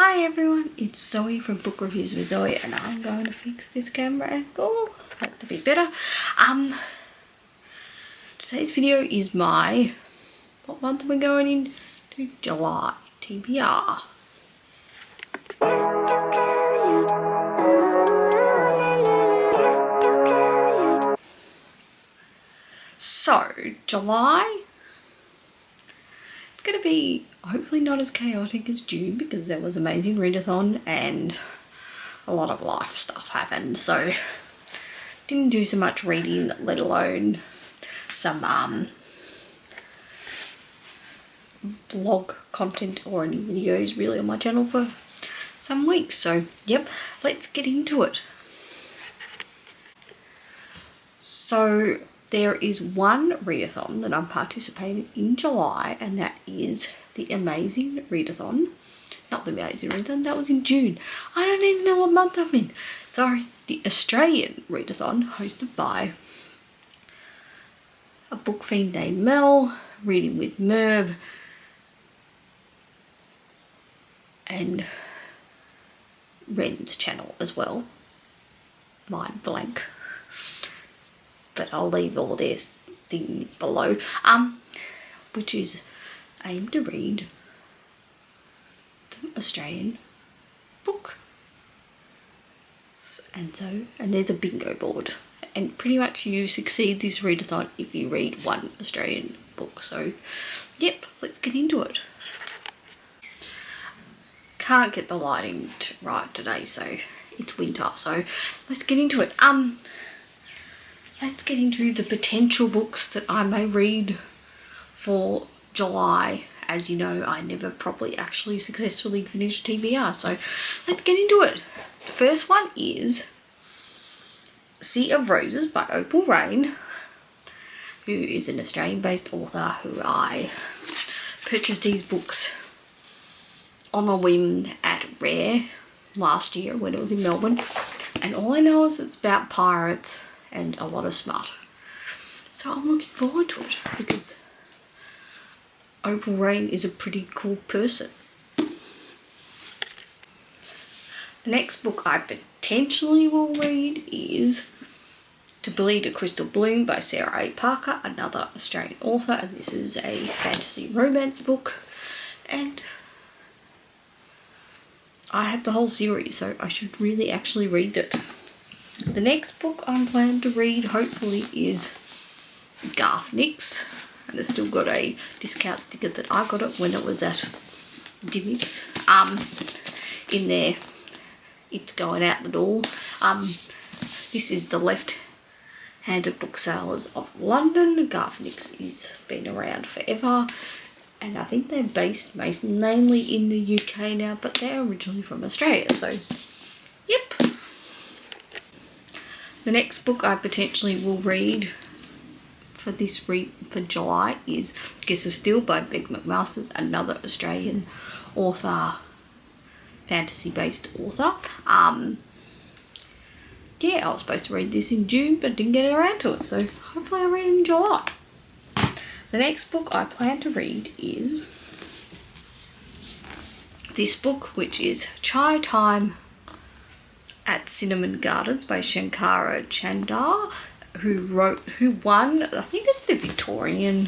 Hi everyone, it's Zoe from Book Reviews with Zoe, and I'm going to fix this camera angle. That's a bit better. Today's video is what month are we going into? July TBR. So, July, it's going to be hopefully not as chaotic as June because there was amazing readathon and a lot of life stuff happened. So, didn't do so much reading, let alone some blog content or any videos really on my channel for some weeks. So, yep, let's get into it. So, there is one readathon that I'm participating in July, and that is the Amazing Readathon. Not the Amazing Readathon, that was in June. I don't even know what month I'm in. Sorry. The Australian Readathon, hosted by a book fiend named Mel, Reading with Merv, and Ren's channel as well. Mine blank. But I'll leave all their thing below. Which is aimed to read some Australian book. And there's a bingo board. And pretty much you succeed this readathon if you read one Australian book. So, yep, let's get into it. Can't get the lighting right today, so it's winter. So, let's get into it. Let's get into the potential books that I may read for July. As you know, I never properly actually successfully finished TBR, so let's get into it. The first one is Sea of Roses by Opal Rain, who is an Australian-based author who I purchased these books on a whim at Rare last year when it was in Melbourne. And all I know is it's about pirates and a lot of smut. So I'm looking forward to it because Opal Rain is a pretty cool person. The next book I potentially will read is To Bleed a Crystal Bloom by Sarah A. Parker, another Australian author, and this is a fantasy romance book, and I have the whole series, so I should really actually read it. The next book I'm planning to read, hopefully, is Garfnix, and it's still got a discount sticker that I got it when it was at Dimmicks. In there, it's going out the door. This is the Left-Handed Booksellers of London. Garfnix has been around forever, and I think they're based mainly in the UK now, but they're originally from Australia, so yep. The next book I potentially will read for July is Kiss of Steel by Beck McMasters, another Australian author, fantasy-based author. Yeah, I was supposed to read this in June, but didn't get around to it, so hopefully I'll read it in July. The next book I plan to read is this book, which is Chai Time at Cinnamon Gardens by Shankara Chandar, who won, I think it's the Victorian,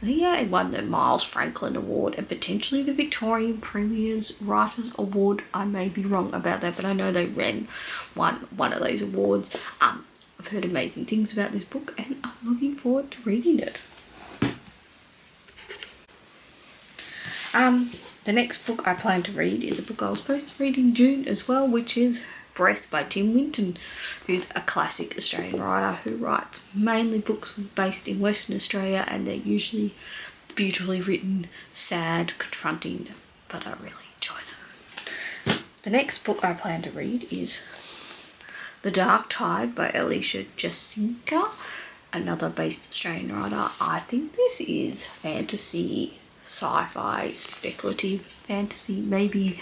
he won the Miles Franklin Award and potentially the Victorian Premier's Writers Award. I may be wrong about that, but I know they won one of those awards. I've heard amazing things about this book, and I'm looking forward to reading it. The next book I plan to read is a book I was supposed to read in June as well, which is Breath by Tim Winton, who's a classic Australian writer who writes mainly books based in Western Australia, and they're usually beautifully written, sad, confronting, but I really enjoy them. The next book I plan to read is The Dark Tide by Alicia Jasinka, another based Australian writer. I think this is fantasy, sci-fi, speculative fantasy maybe,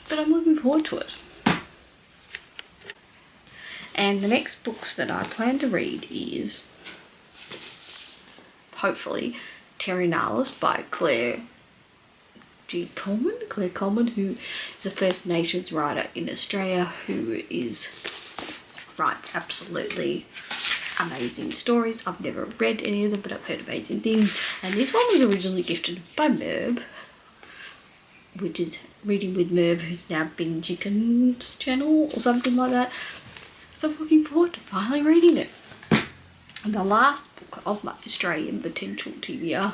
but I'm looking forward to it. And the next books that I plan to read is, hopefully, Terrenalis by Claire Coleman, who is a First Nations writer in Australia who writes absolutely amazing stories. I've never read any of them, but I've heard amazing things. And this one was originally gifted by Merb, which is Reading with Merb, who's now Bing Chicken's channel or something like that. So I'm looking forward to finally reading it. And the last book of my Australian potential TBR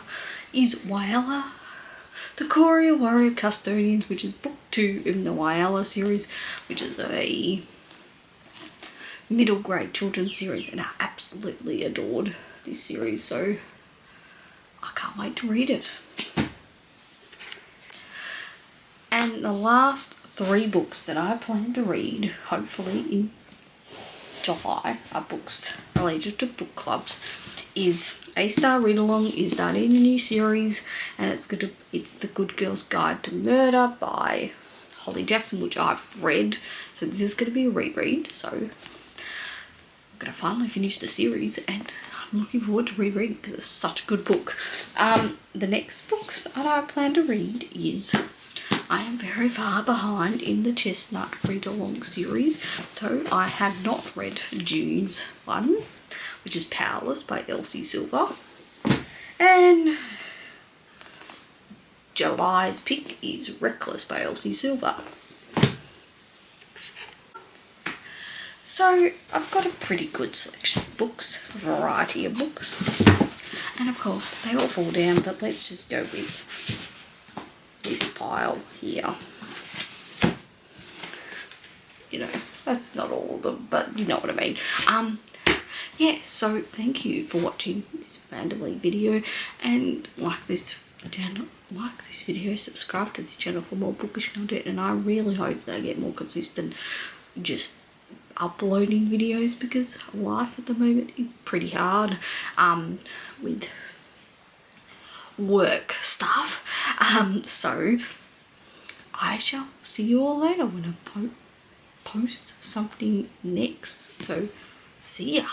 is Whyalla, the Courier Warrior Custodians, which is book 2 in the Whyalla series, which is a middle grade children's series, and I absolutely adored this series, so I can't wait to read it. And the last 3 books that I plan to read, hopefully in July, are books related to book clubs. Is A-Star Read Along is starting a new series, and it's The Good Girl's Guide to Murder by Holly Jackson, which I've read, so this is going to be a reread. So I'm going to finally finish the series, and I'm looking forward to rereading because it's such a good book. The next books that I plan to read is, I am very far behind in the Chestnut Read Along series, so I have not read June's one, which is Powerless by Elsie Silver, and July's pick is Reckless by Elsie Silver. So I've got a pretty good selection of books, a variety of books, and of course they all fall down, but let's just go with this pile here. You know, that's not all of them, but you know what I mean. Yeah, so thank you for watching this randomly video, and like this video, subscribe to this channel for more bookish content, and I really hope that I get more consistent just uploading videos, because life at the moment is pretty hard with work stuff. So I shall see you all later when I post something next. So see ya.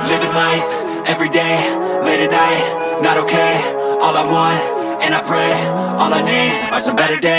Living life every day, late at night, not okay. All I want, and I pray, all I need are some better days.